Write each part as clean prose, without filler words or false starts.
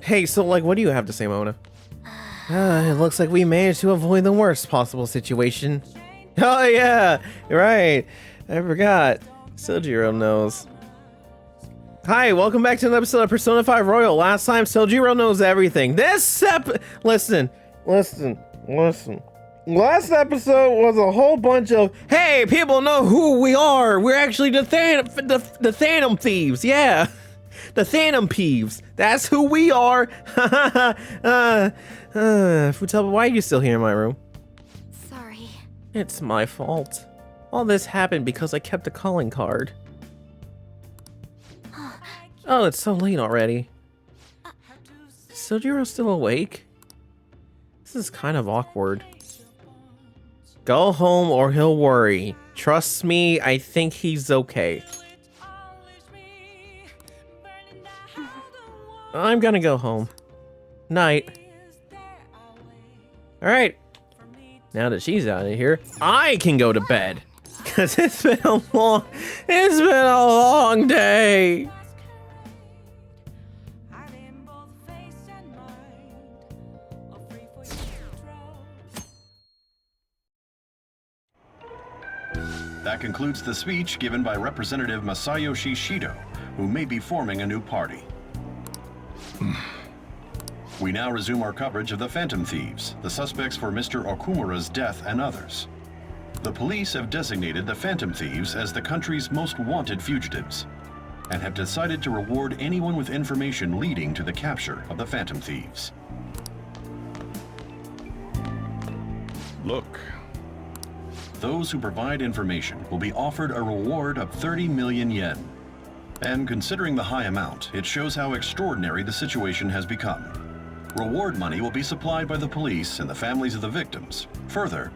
Hey, so like, what do you have to say, Mona? It looks like we managed to avoid the worst possible situation. Oh yeah, right. I forgot. Sojiro knows. Hi, welcome back to another episode of Persona 5 Royal. Last time, Sojiro knows everything. Listen. Last episode was a whole bunch of, hey, people know who we are. We're actually the Phantom Thieves. Yeah, the Phantom Thieves. That's who we are. Futaba, why are you still here in my room? Sorry. It's my fault. All this happened because I kept the calling card. Oh, it's so late already. Is Sojiro still awake? This is kind of awkward. Go home or he'll worry. Trust me, I think he's okay. I'm gonna go home. Night. Alright. Now that she's out of here, I can go to bed. Cause it's been a long day. That concludes the speech given by Representative Masayoshi Shido, who may be forming a new party. We now resume our coverage of the Phantom Thieves, the suspects for Mr. Okumura's death and others. The police have designated the Phantom Thieves as the country's most wanted fugitives, and have decided to reward anyone with information leading to the capture of the Phantom Thieves. Look. Those who provide information will be offered a reward of 30 million yen. And considering the high amount, it shows how extraordinary the situation has become. Reward money will be supplied by the police and the families of the victims. Further,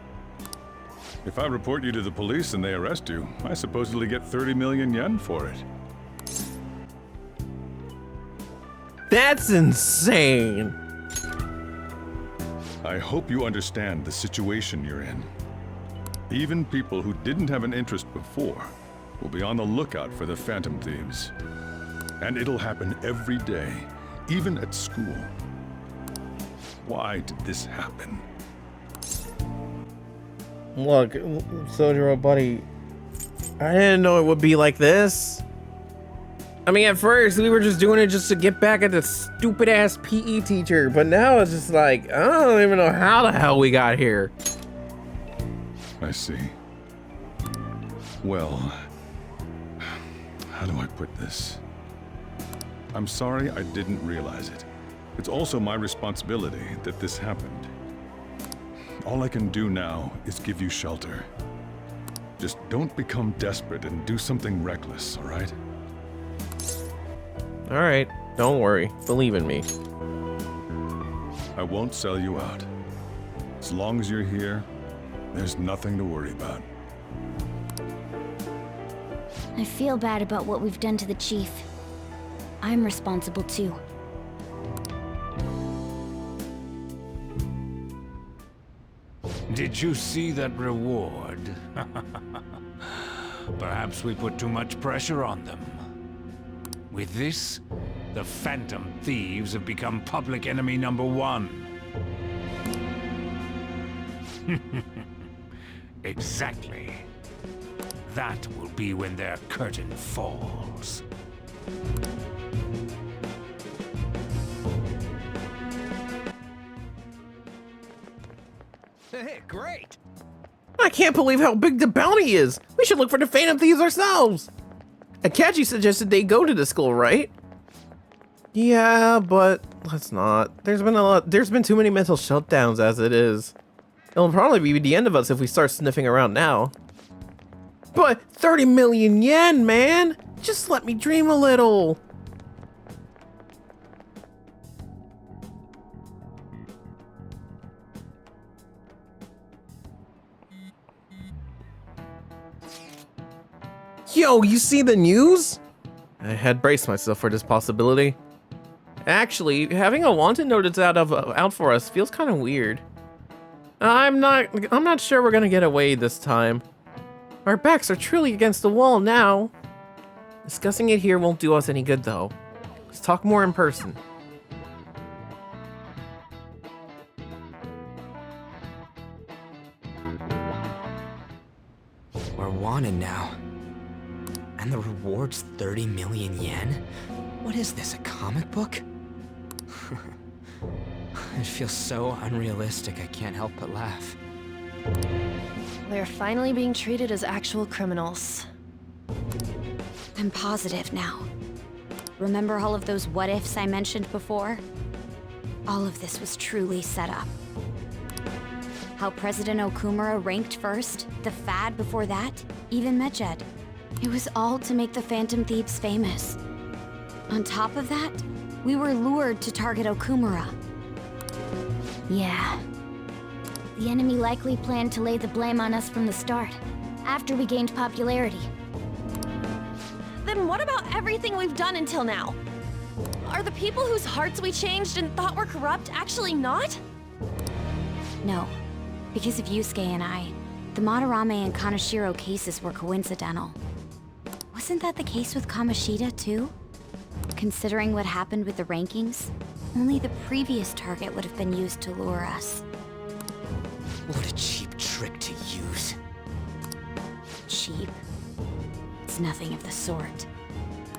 If I report you to the police and they arrest you, I supposedly get 30 million yen for it. That's insane. I hope you understand the situation you're in. Even people who didn't have an interest before will be on the lookout for the Phantom Thieves. And it'll happen every day, even at school. Why did this happen? Look, Sojiro, buddy, I didn't know it would be like this. I mean, at first, we were just doing it just to get back at the stupid-ass PE teacher, but now it's just like, I don't even know how the hell we got here. I see. Well, how do I put this? I'm sorry I didn't realize it. It's also my responsibility that this happened. All I can do now is give you shelter. Just don't become desperate and do something reckless, all right? All right, don't worry. Believe in me. I won't sell you out. As long as you're here, there's nothing to worry about. I feel bad about what we've done to the chief. I'm responsible too. Did you see that reward? Perhaps we put too much pressure on them. With this, the Phantom Thieves have become public enemy #1. Exactly. That will be when their curtain falls. Hey, great! I can't believe how big the bounty is. We should look for the Phantom Thieves ourselves. Akachi suggested they go to the school, right? Yeah, but let's not. There's been too many mental shutdowns as it is. It'll probably be the end of us if we start sniffing around now. But 30 million yen, man! Just let me dream a little. Yo, you see the news? I had braced myself for this possibility. Actually, having a wanted notice out for us feels kind of weird. I'm not sure we're gonna get away this time. Our backs are truly against the wall now. Discussing it here won't do us any good though. Let's talk more in person. wanted now. And the reward's 30 million yen? What is this, a comic book? It feels so unrealistic I can't help but laugh. We're finally being treated as actual criminals. I'm positive now. Remember all of those what-ifs I mentioned before? All of this was truly set up. How President Okumura ranked first, the Fad before that, even Medjed. It was all to make the Phantom Thieves famous. On top of that, we were lured to target Okumura. Yeah. The enemy likely planned to lay the blame on us from the start, after we gained popularity. Then what about everything we've done until now? Are the people whose hearts we changed and thought were corrupt actually not? No. Because of Yusuke and I, the Madarame and Kaneshiro cases were coincidental. Wasn't that the case with Kamoshida, too? Considering what happened with the rankings, only the previous target would have been used to lure us. What a cheap trick to use. Cheap? It's nothing of the sort.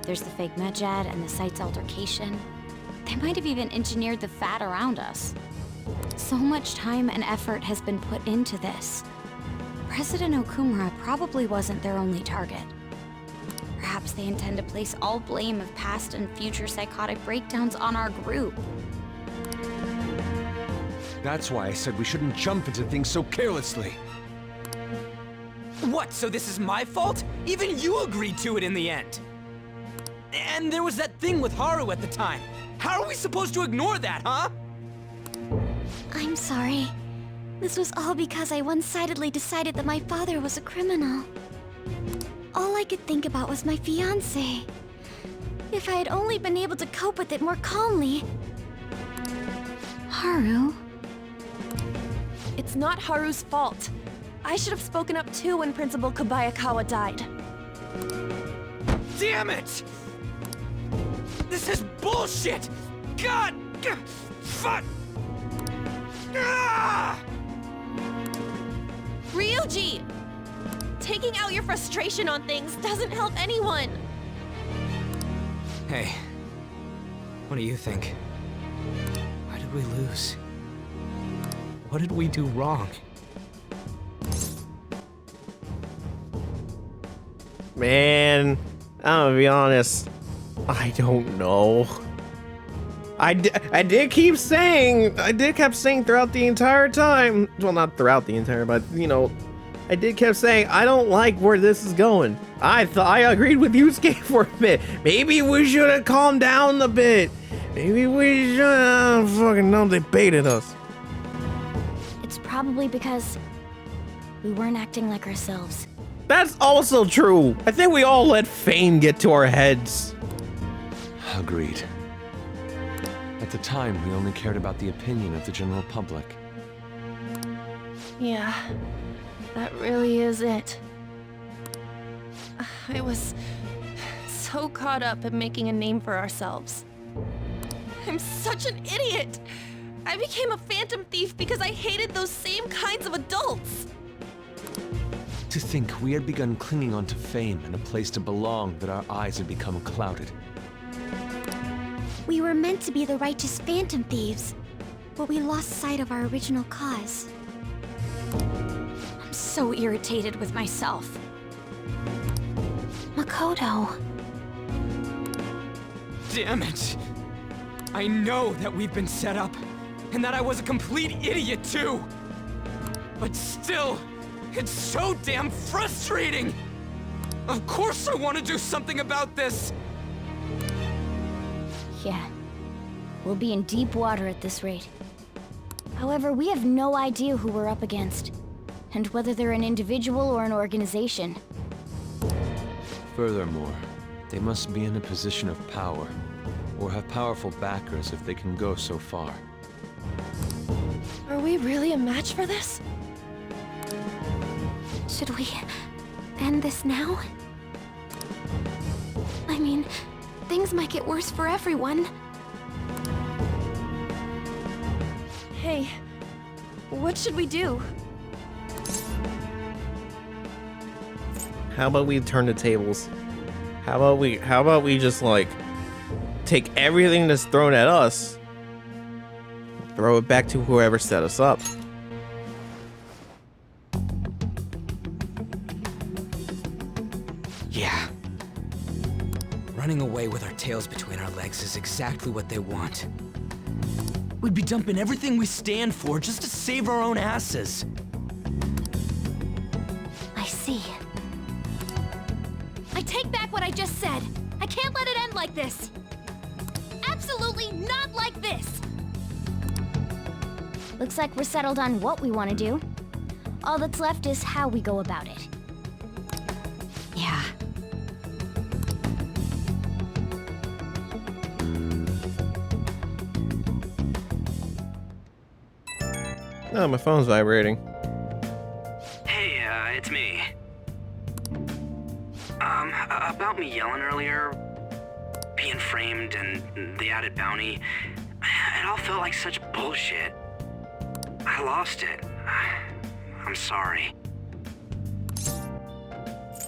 There's the fake Medjed and the site's altercation. They might have even engineered the Fad around us. So much time and effort has been put into this. President Okumura probably wasn't their only target. Perhaps they intend to place all blame of past and future psychotic breakdowns on our group. That's why I said we shouldn't jump into things so carelessly. What, so this is my fault? Even you agreed to it in the end. And there was that thing with Haru at the time. How are we supposed to ignore that, huh? I'm sorry. This was all because I one-sidedly decided that my father was a criminal. All I could think about was my fiancé. If I had only been able to cope with it more calmly. Haru? It's not Haru's fault. I should have spoken up too when Principal Kobayakawa died. Damn it! This is bullshit! God! Fuck! Ah! Ryuji! Taking out your frustration on things doesn't help anyone. Hey, what do you think? Why did we lose? What did we do wrong? Man, I'm gonna be honest. I don't know. I did keep saying throughout the entire time. Well, not throughout the entire, but you know, I did kept saying I don't like where this is going. I agreed with Yusuke for a bit. Maybe we should have calmed down a bit. Maybe we should have fucking they baited us. It's probably because we weren't acting like ourselves. That's also true. I think we all let fame get to our heads. Agreed. At the time, we only cared about the opinion of the general public. Yeah, that really is it. I was so caught up in making a name for ourselves. I'm such an idiot! I became a phantom thief because I hated those same kinds of adults! To think we had begun clinging onto fame and a place to belong that our eyes had become clouded. We were meant to be the righteous phantom thieves, but we lost sight of our original cause. I'm so irritated with myself. Makoto. Damn it! I know that we've been set up, and that I was a complete idiot too! But still, it's so damn frustrating! Of course I want to do something about this! Yeah. We'll be in deep water at this rate. However, we have no idea who we're up against, and whether they're an individual or an organization. Furthermore, they must be in a position of power, or have powerful backers if they can go so far. Are we really a match for this? Should we end this now? I mean, things might get worse for everyone. Hey, what should we do? How about we turn the tables? How about we just like take everything that's thrown at us, throw it back to whoever set us up. Yeah. Running away with our tails between our legs is exactly what they want. We'd be dumping everything we stand for just to save our own asses. I see. I take back what I just said. I can't let it end like this. Absolutely not like this. Looks like we're settled on what we want to do. All that's left is how we go about it. Yeah. Oh, my phone's vibrating. Hey, it's me. About me yelling earlier, being framed, and the added bounty, it all felt like such bullshit. I lost it. I'm sorry.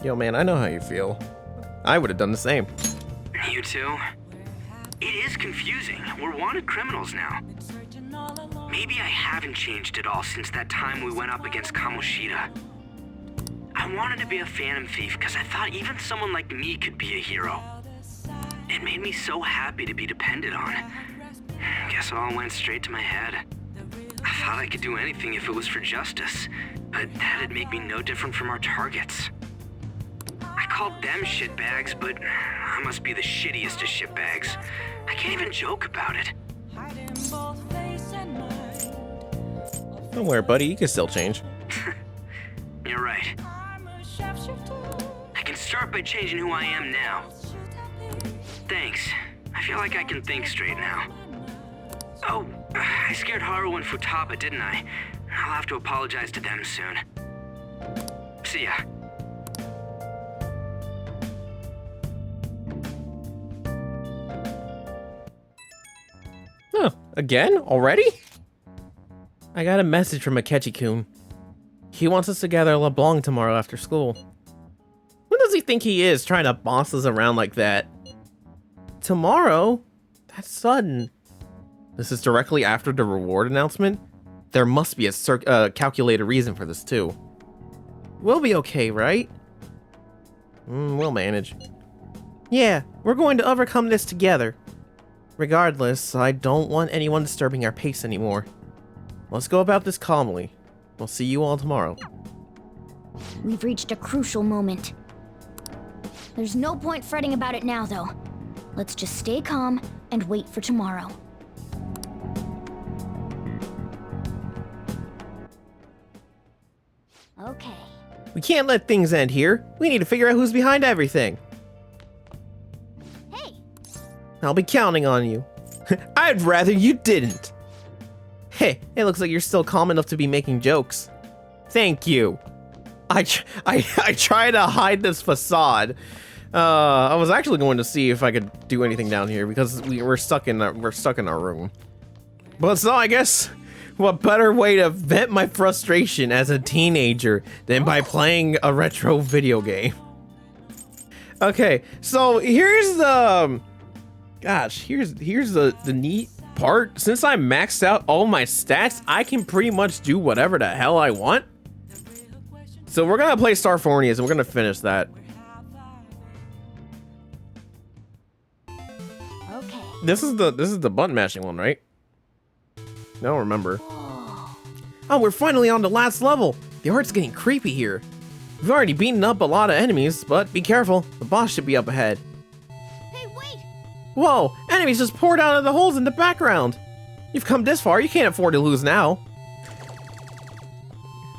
Yo, man, I know how you feel. I would have done the same. You too? It is confusing. We're wanted criminals now. Maybe I haven't changed at all since that time we went up against Kamoshida. I wanted to be a Phantom Thief because I thought even someone like me could be a hero. It made me so happy to be depended on. Guess it all went straight to my head. I thought I could do anything if it was for justice, but that'd make me no different from our targets. I called them shitbags, but I must be the shittiest of shitbags. I can't even joke about it. Don't worry, buddy. You can still change. You're right. I can start by changing who I am now. Thanks. I feel like I can think straight now. Oh, I scared Haru and Futaba, didn't I? I'll have to apologize to them soon. See ya. Huh, again? Already? I got a message from Akechi-kun. He wants us to gather LeBlanc tomorrow after school. Who does he think he is, trying to boss us around like that? Tomorrow? That's sudden. This is directly after the reward announcement? There must be a calculated reason for this, too. We'll be okay, right? We'll manage. Yeah, we're going to overcome this together. Regardless, I don't want anyone disturbing our pace anymore. Let's go about this calmly. We'll see you all tomorrow. We've reached a crucial moment. There's no point fretting about it now, though. Let's just stay calm and wait for tomorrow. Okay. We can't let things end here. We need to figure out who's behind everything. Hey! I'll be counting on you. I'd rather you didn't. Hey, it looks like you're still calm enough to be making jokes. Thank you. I try to hide this facade. I was actually going to see if I could do anything down here because we're stuck in our room. But so I guess what better way to vent my frustration as a teenager than by playing a retro video game. Okay, so here's the here's the neat part. Since I maxed out all my stats, I can pretty much do whatever the hell I want. So we're gonna play Star Fornius and we're gonna finish that. Okay. This is the button mashing one, right? I don't remember. Oh, we're finally on the last level. The art's getting creepy here. We've already beaten up a lot of enemies, but be careful. The boss should be up ahead. Hey, wait! Whoa, enemies just poured out of the holes in the background. You've come this far, you can't afford to lose now.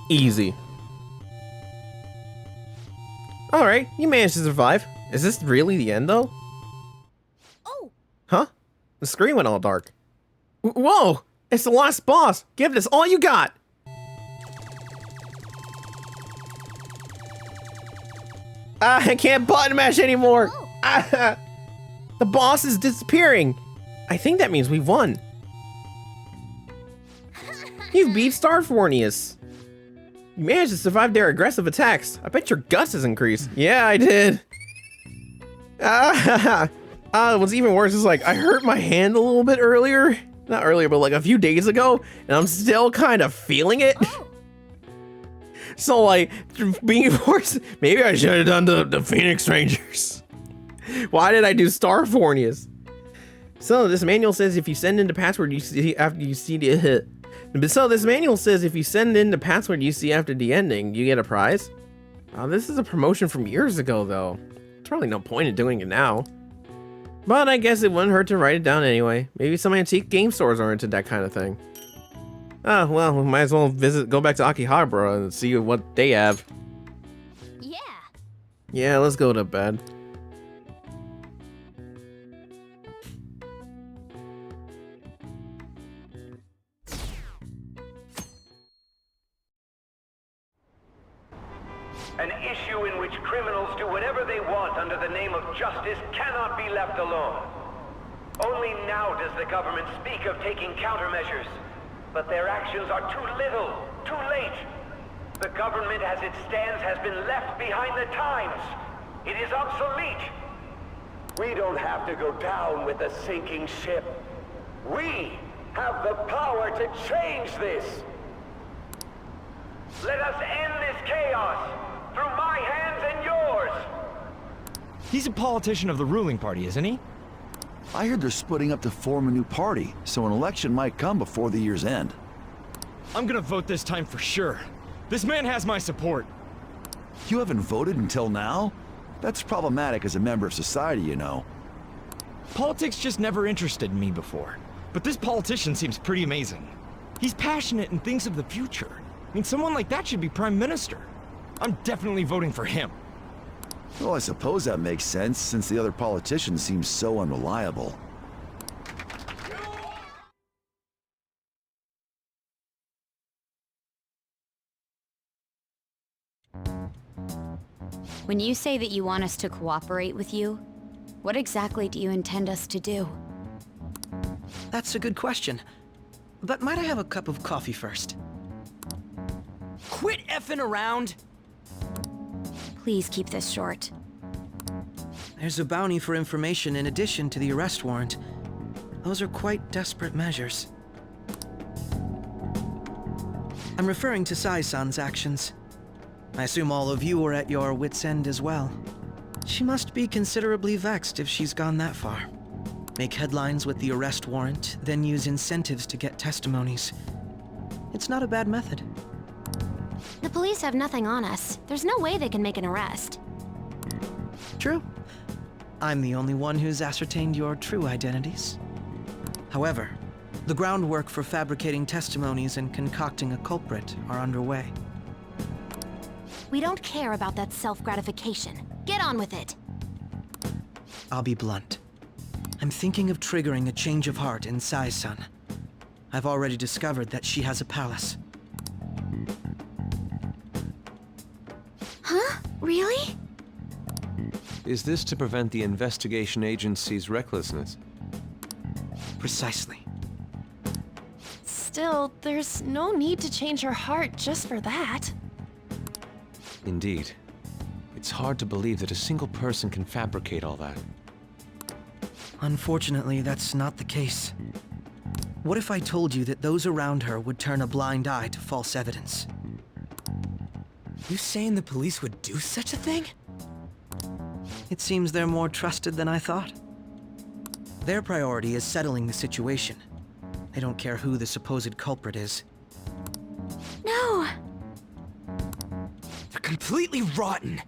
Easy. Alright, you managed to survive. Is this really the end, though? Oh! Huh? The screen went all dark. Whoa! It's the last boss! Give this all you got! I can't button mash anymore! Oh. The boss is disappearing! I think that means we've won. You've beat Star Fornius. You managed to survive their aggressive attacks. I bet your guts has increased. Yeah, I did. What's even worse is like, I hurt my hand a little bit earlier. Not earlier, but like a few days ago, and I'm still kind of feeling it. So like, being forced, maybe I should have done the Phoenix Rangers. Why did I do Starfornias? So this manual says if you send in the password you see after you see the hit. So this manual says if you send in the password you see after the ending, you get a prize. This is a promotion from years ago though. There's probably no point in doing it now. But I guess it wouldn't hurt to write it down anyway. Maybe some antique game stores are into that kind of thing. Oh, well, we might as well go back to Akihabara and see what they have. Yeah. Yeah, let's go to bed. An issue in which criminals do whatever they want under the name of justice cannot be left alone. Only now does the government speak of taking countermeasures. But their actions are too little, too late. The government as it stands has been left behind the times. It is obsolete. We don't have to go down with a sinking ship. We have the power to change this. Let us end this chaos through my hands and yours. He's a politician of the ruling party, isn't he? I heard they're splitting up to form a new party, so an election might come before the year's end. I'm gonna vote this time for sure. This man has my support. You haven't voted until now? That's problematic as a member of society, you know. Politics just never interested me before. But this politician seems pretty amazing. He's passionate and thinks of the future. I mean, someone like that should be prime minister. I'm definitely voting for him. Well, I suppose that makes sense, since the other politician seems so unreliable. When you say that you want us to cooperate with you, what exactly do you intend us to do? That's a good question. But might I have a cup of coffee first? Quit effing around! Please keep this short. There's a bounty for information in addition to the arrest warrant. Those are quite desperate measures. I'm referring to Sai-san's actions. I assume all of you are at your wits' end as well. She must be considerably vexed if she's gone that far. Make headlines with the arrest warrant, then use incentives to get testimonies. It's not a bad method. The police have nothing on us. There's no way they can make an arrest. True. I'm the only one who's ascertained your true identities. However, the groundwork for fabricating testimonies and concocting a culprit are underway. We don't care about that self-gratification. Get on with it. I'll be blunt. I'm thinking of triggering a change of heart in Sai-san. I've already discovered that she has a palace. Huh? Really? Is this to prevent the investigation agency's recklessness? Precisely. Still, there's no need to change her heart just for that. Indeed. It's hard to believe that a single person can fabricate all that. Unfortunately, that's not the case. What if I told you that those around her would turn a blind eye to false evidence? You saying the police would do such a thing? It seems they're more trusted than I thought. Their priority is settling the situation. They don't care who the supposed culprit is. No! They're completely rotten!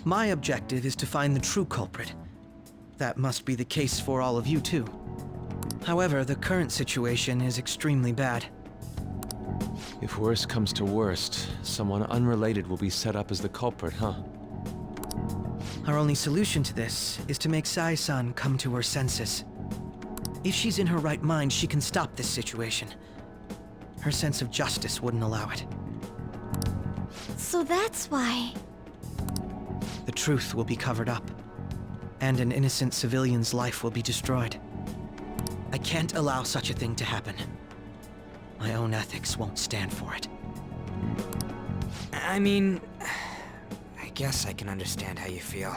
My objective is to find the true culprit. That must be the case for all of you, too. However, the current situation is extremely bad. If worst comes to worst, someone unrelated will be set up as the culprit, huh? Our only solution to this is to make Sai-san come to her senses. If she's in her right mind, she can stop this situation. Her sense of justice wouldn't allow it. So that's why... The truth will be covered up, and an innocent civilian's life will be destroyed. I can't allow such a thing to happen. My own ethics won't stand for it. I mean, I guess I can understand how you feel.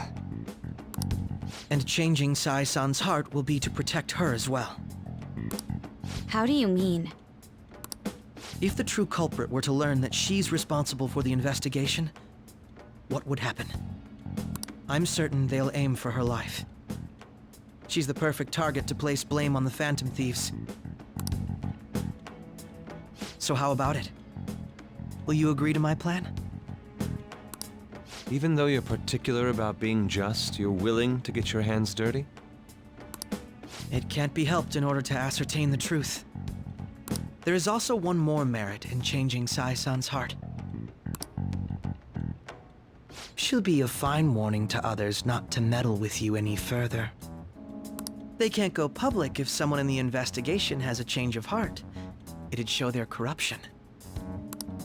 And changing Sai-san's heart will be to protect her as well. How do you mean? If the true culprit were to learn that she's responsible for the investigation, what would happen? I'm certain they'll aim for her life. She's the perfect target to place blame on the Phantom Thieves. So how about it? Will you agree to my plan? Even though you're particular about being just, you're willing to get your hands dirty? It can't be helped in order to ascertain the truth. There is also one more merit in changing Sai-san's heart. She'll be a fine warning to others not to meddle with you any further. They can't go public if someone in the investigation has a change of heart. It'd show their corruption.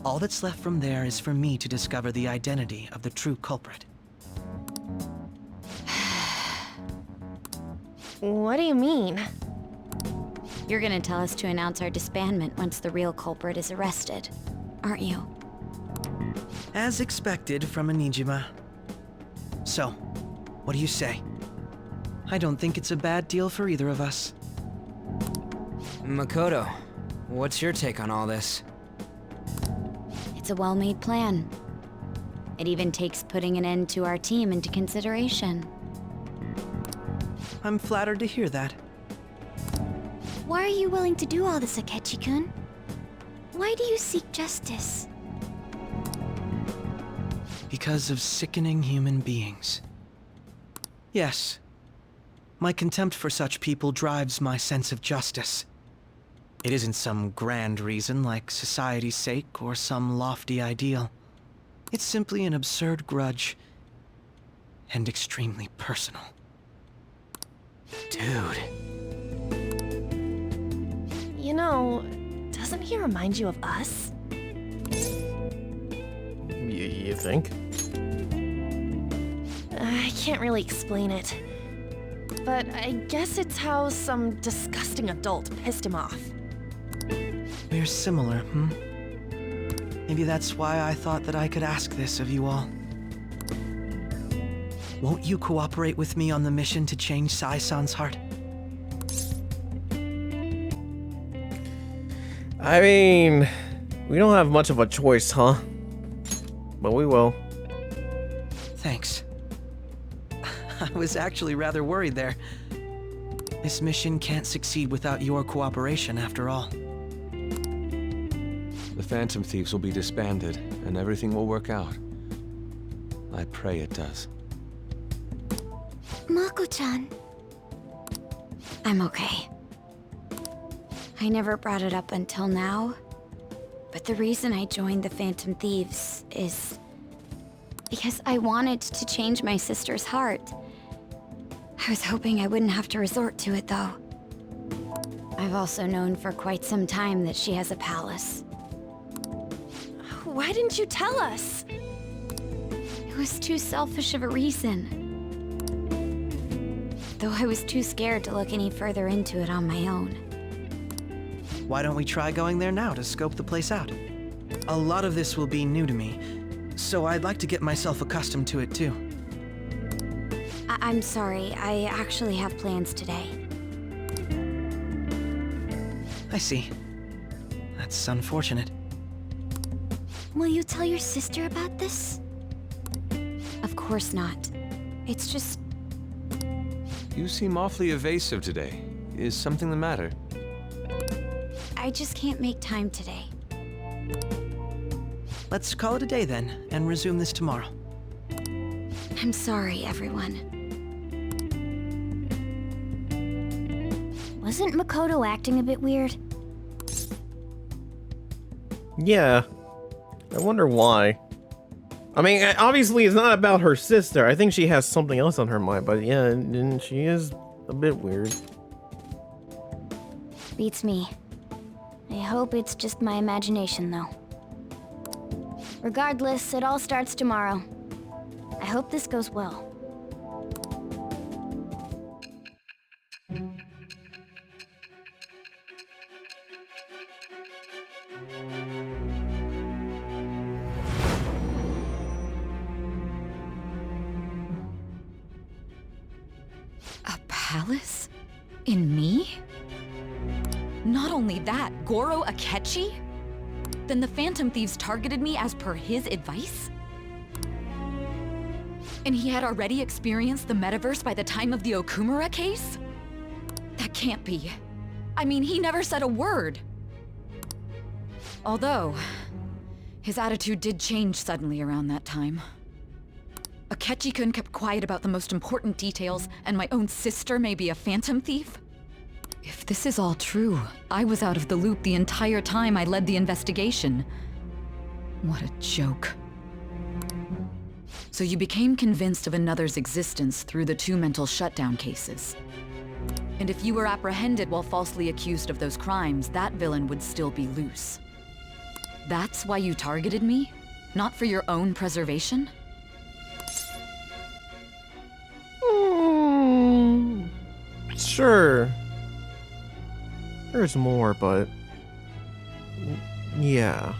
All that's left from there is for me to discover the identity of the true culprit. What do you mean? You're gonna tell us to announce our disbandment once the real culprit is arrested, aren't you? As expected from a Nijima. So, what do you say? I don't think it's a bad deal for either of us. Makoto, what's your take on all this? It's a well-made plan. It even takes putting an end to our team into consideration. I'm flattered to hear that. Why are you willing to do all this, Akechi-kun? Why do you seek justice? Because of sickening human beings. Yes. My contempt for such people drives my sense of justice. It isn't some grand reason like society's sake or some lofty ideal. It's simply an absurd grudge and extremely personal. Dude. You know, doesn't he remind you of us? You think? I can't really explain it. But I guess it's how some disgusting adult pissed him off. We're similar, Maybe that's why I thought that I could ask this of you all. Won't you cooperate with me on the mission to change Sai-san's heart? I mean, we don't have much of a choice, huh? But we will. Thanks. I was actually rather worried there. This mission can't succeed without your cooperation, after all. The Phantom Thieves will be disbanded, and everything will work out. I pray it does. Mako-chan. I'm okay. I never brought it up until now, but the reason I joined the Phantom Thieves is because I wanted to change my sister's heart. I was hoping I wouldn't have to resort to it, though. I've also known for quite some time that she has a palace. Why didn't you tell us? It was too selfish of a reason. Though I was too scared to look any further into it on my own. Why don't we try going there now to scope the place out? A lot of this will be new to me, so I'd like to get myself accustomed to it too. I'm sorry, I actually have plans today. I see. That's unfortunate. Will you tell your sister about this? Of course not. It's just... You seem awfully evasive today. Is something the matter? I just can't make time today. Let's call it a day then, and resume this tomorrow. I'm sorry, everyone. Wasn't Makoto acting a bit weird? Yeah. I wonder why. I mean, obviously it's not about her sister. I think she has something else on her mind, but yeah, and she is a bit weird. Beats me. I hope it's just my imagination, though. Regardless, it all starts tomorrow. I hope this goes well. palace? In me? Not only that, Goro Akechi? Then the Phantom Thieves targeted me as per his advice? And he had already experienced the metaverse by the time of the Okumura case? That can't be. I mean, he never said a word. Although, his attitude did change suddenly around that time. Akechi-kun kept quiet about the most important details, and my own sister may be a Phantom Thief? If this is all true, I was out of the loop the entire time I led the investigation. What a joke. So you became convinced of another's existence through the 2 mental shutdown cases. And if you were apprehended while falsely accused of those crimes, that villain would still be loose. That's why you targeted me? Not for your own preservation? Sure. There's more, but... yeah.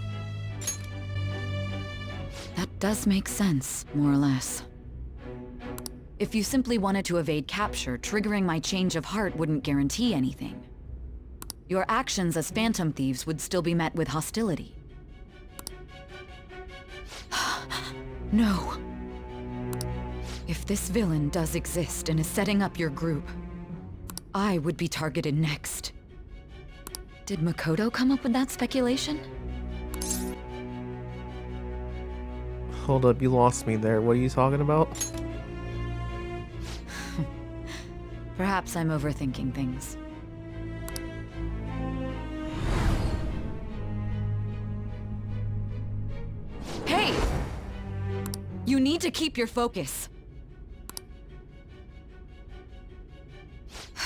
That does make sense, more or less. If you simply wanted to evade capture, triggering my change of heart wouldn't guarantee anything. Your actions as Phantom Thieves would still be met with hostility. No. If this villain does exist and is setting up your group, I would be targeted next. Did Makoto come up with that speculation? Hold up, you lost me there. What are you talking about? Perhaps I'm overthinking things. Hey! You need to keep your focus.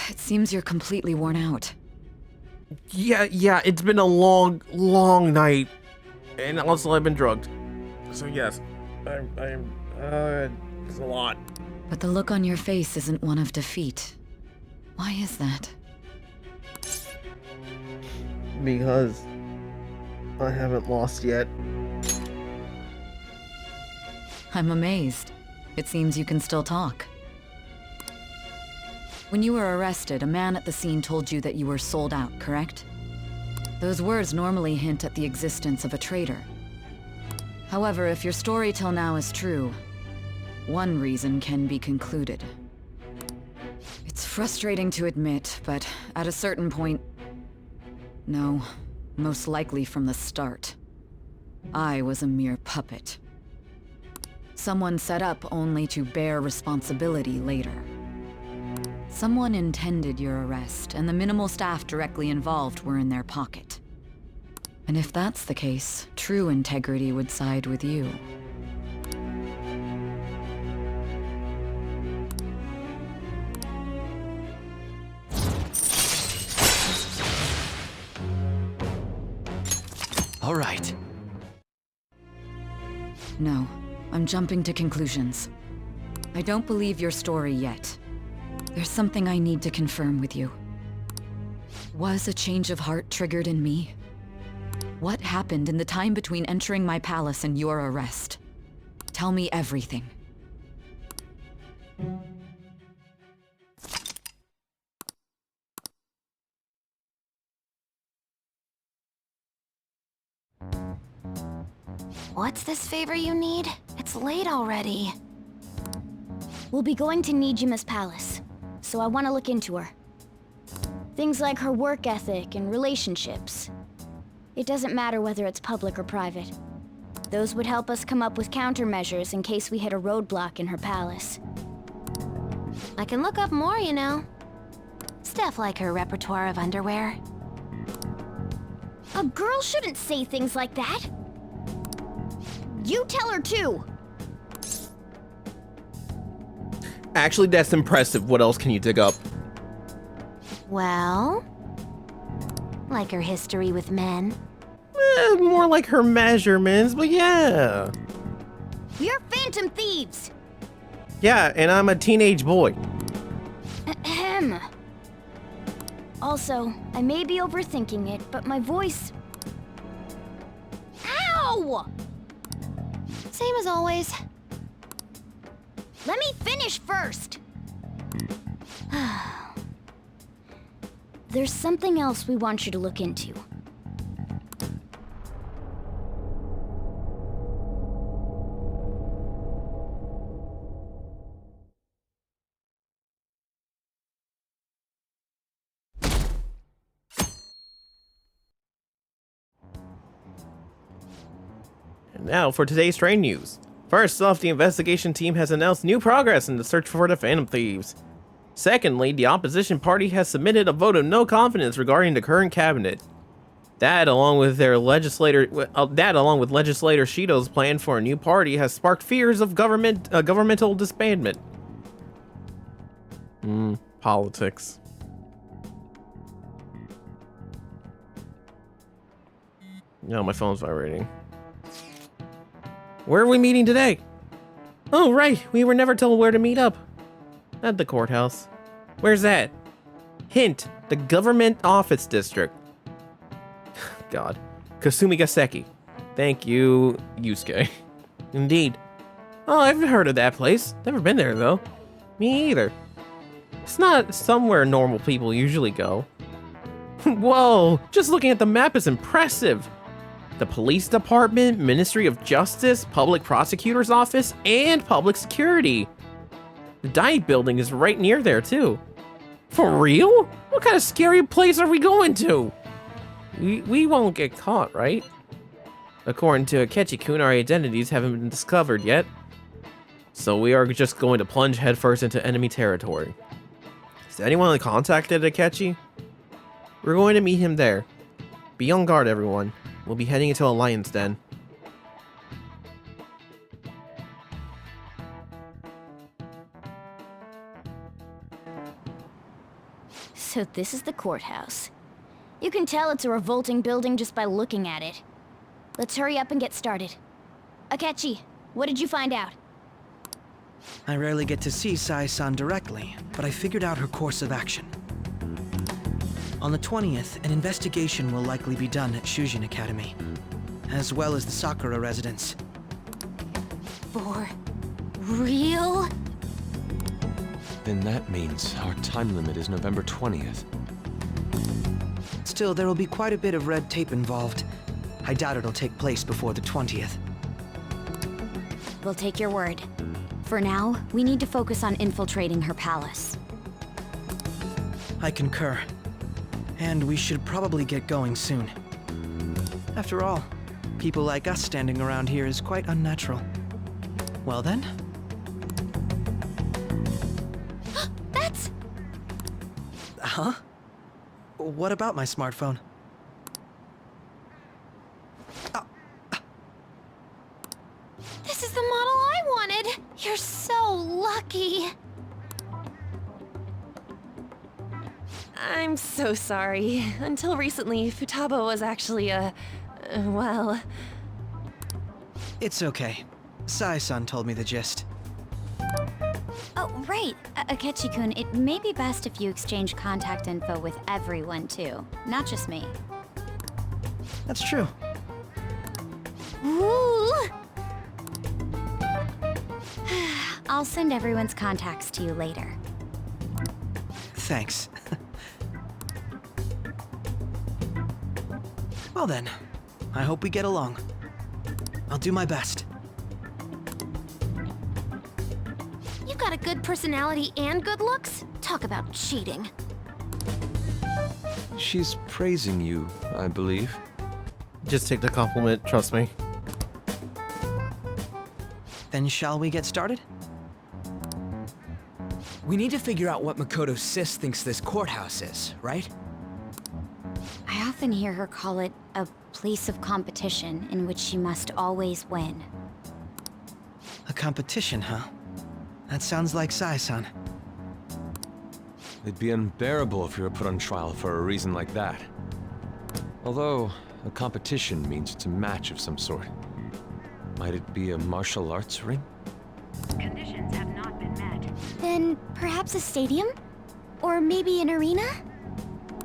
It seems you're completely worn out. Yeah, it's been a long night. And also I've been drugged. So yes, it's a lot. But the look on your face isn't one of defeat. Why is that? Because I haven't lost yet. I'm amazed. It seems you can still talk. When you were arrested, a man at the scene told you that you were sold out, correct? Those words normally hint at the existence of a traitor. However, if your story till now is true, one reason can be concluded. It's frustrating to admit, but at a certain point... no, most likely from the start. I was a mere puppet. Someone set up only to bear responsibility later. Someone intended your arrest, and the minimal staff directly involved were in their pocket. And if that's the case, true integrity would side with you. All right. No, I'm jumping to conclusions. I don't believe your story yet. There's something I need to confirm with you. Was a change of heart triggered in me? What happened in the time between entering my palace and your arrest? Tell me everything. What's this favor you need? It's late already. We'll be going to Nijima's palace, so I want to look into her. Things like her work ethic and relationships. It doesn't matter whether it's public or private. Those would help us come up with countermeasures in case we hit a roadblock in her palace. I can look up more, you know. Stuff like her repertoire of underwear. A girl shouldn't say things like that. You tell her too. Actually, that's impressive. What else can you dig up? Well, like her history with men. More like her measurements, but yeah. We're Phantom Thieves. Yeah, and I'm a teenage boy. Ahem. Also, I may be overthinking it, but my voice... Ow! Same as always. Let me finish first. there's something else we want you to look into. And now for today's train news. First off, the investigation team has announced new progress in the search for the Phantom Thieves. Secondly, the opposition party has submitted a vote of no confidence regarding the current cabinet. That, along with legislator Shido's plan for a new party, has sparked fears of governmental disbandment. Politics. No, my phone's vibrating. Where are we meeting today? Oh, right. We were never told where to meet up. At the courthouse. Where's that? Hint, the government office district. God. Kasumigaseki. Thank you, Yusuke. Indeed. Oh, I've heard of that place. Never been there, though. Me either. It's not somewhere normal people usually go. Whoa, just looking at the map is impressive. The police department, Ministry of Justice, Public Prosecutor's Office, and Public Security. The dive building is right near there, too. For real? What kind of scary place are we going to? We won't get caught, right? According to Akechi-kun, our identities haven't been discovered yet. So we are just going to plunge headfirst into enemy territory. Has anyone contacted Akechi? We're going to meet him there. Be on guard, everyone. We'll be heading into Alliance Den. So this is the courthouse. You can tell it's a revolting building just by looking at it. Let's hurry up and get started. Akechi, what did you find out? I rarely get to see Sai-san directly, but I figured out her course of action. On the 20th, an investigation will likely be done at Shujin Academy, as well as the Sakura residence. For real? Then that means our time limit is November 20th. Still, there will be quite a bit of red tape involved. I doubt it'll take place before the 20th. We'll take your word. For now, we need to focus on infiltrating her palace. I concur. And we should probably get going soon. After all, people like us standing around here is quite unnatural. Well then. That's... Huh? What about my smartphone? This is the model I wanted! You're so lucky! I'm so sorry. Until recently, Futaba was actually well... It's okay. Sai-san told me the gist. Oh, right. Akechi-kun, it may be best if you exchange contact info with everyone, too. Not just me. That's true. Ooh! I'll send everyone's contacts to you later. Thanks. Well then, I hope we get along. I'll do my best. You've got a good personality and good looks? Talk about cheating. She's praising you, I believe. Just take the compliment, trust me. Then shall we get started? We need to figure out what Makoto Sis thinks this courthouse is, right? I often hear her call it a place of competition in which she must always win. A competition, huh? That sounds like Sai-san. It'd be unbearable if you were put on trial for a reason like that. Although, a competition means it's a match of some sort. Might it be a martial arts ring? Conditions have not been met. Then perhaps a stadium? Or maybe an arena?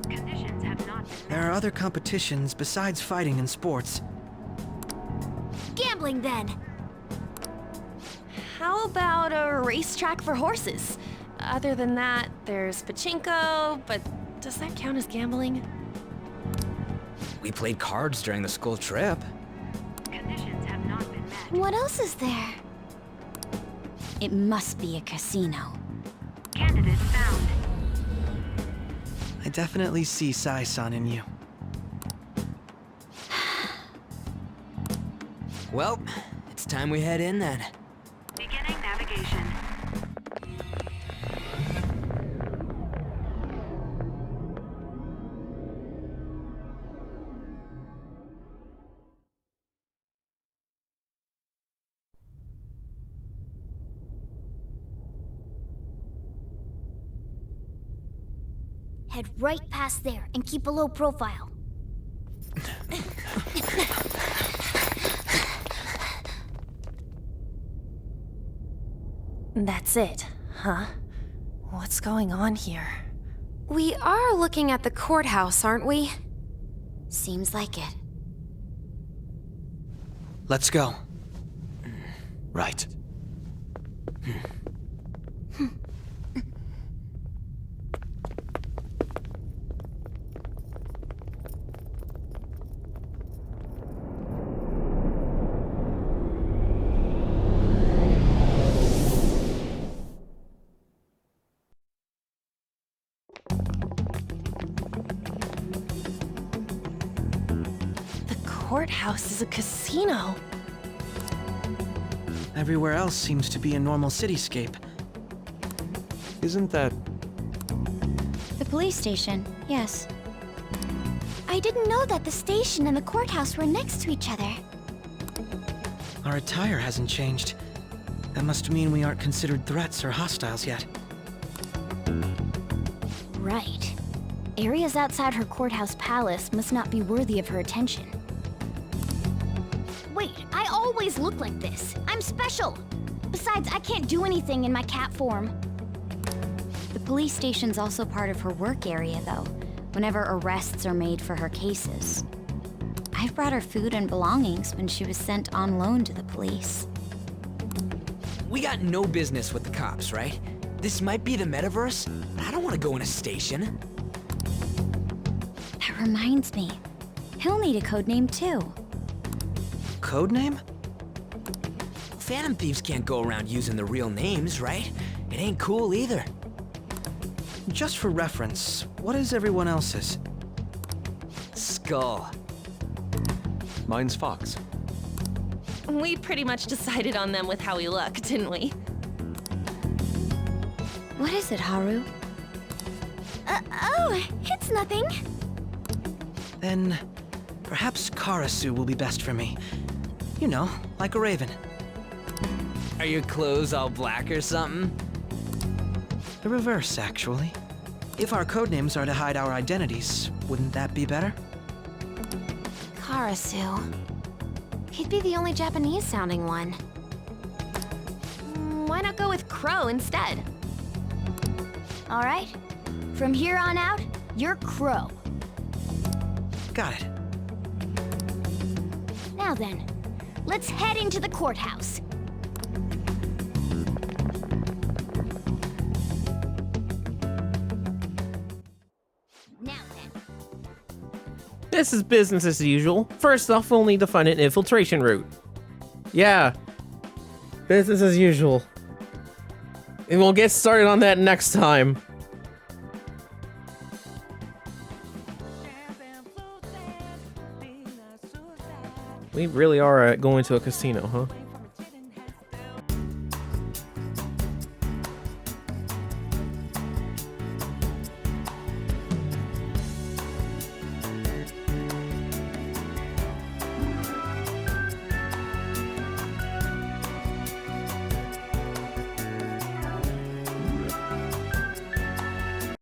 Conditions have not been met. There are other competitions besides fighting and sports. Gambling, then! How about a racetrack for horses? Other than that, there's pachinko, but Does that count as gambling? We played cards during the school trip. Conditions have not been met. What else is there? It must be a casino. Candidate found. I definitely see Sai-san in you. Well, it's time we head in then. Beginning navigation. Head right past there and keep a low profile. That's it, huh? What's going on here? We are looking at the courthouse, aren't we? Seems like it. Let's go. Right. The courthouse is a casino. Everywhere else seems to be a normal cityscape. Isn't that... The police station, yes. I didn't know that the station and the courthouse were next to each other. Our attire hasn't changed. That must mean we aren't considered threats or hostiles yet. Right. Areas outside her courthouse palace must not be worthy of her attention. Wait, I always look like this. I'm special. Besides, I can't do anything in my cat form. The police station's also part of her work area, though, whenever arrests are made for her cases. I've brought her food and belongings when she was sent on loan to the police. We got no business with the cops, right? This might be the metaverse, but I don't want to go in a station. That reminds me. He'll need a code name, too. Codename? Phantom thieves can't go around using the real names, right? It ain't cool either. Just for reference, what is everyone else's? Skull. Mine's Fox. We pretty much decided on them with how we look, didn't we? What is it, Haru? Oh, it's nothing. Then, perhaps Karasu will be best for me. You know, like a raven. Are your clothes all black or something? The reverse, actually. If our codenames are to hide our identities, wouldn't that be better? Karasu. He'd be the only Japanese-sounding one. Why not go with Crow instead? All right. From here on out, you're Crow. Got it. Now then, let's head into the courthouse. Now then. This is business as usual. First off, we'll need to find an infiltration route. Yeah. Business as usual. And we'll get started on that next time. We really are going to a casino, huh?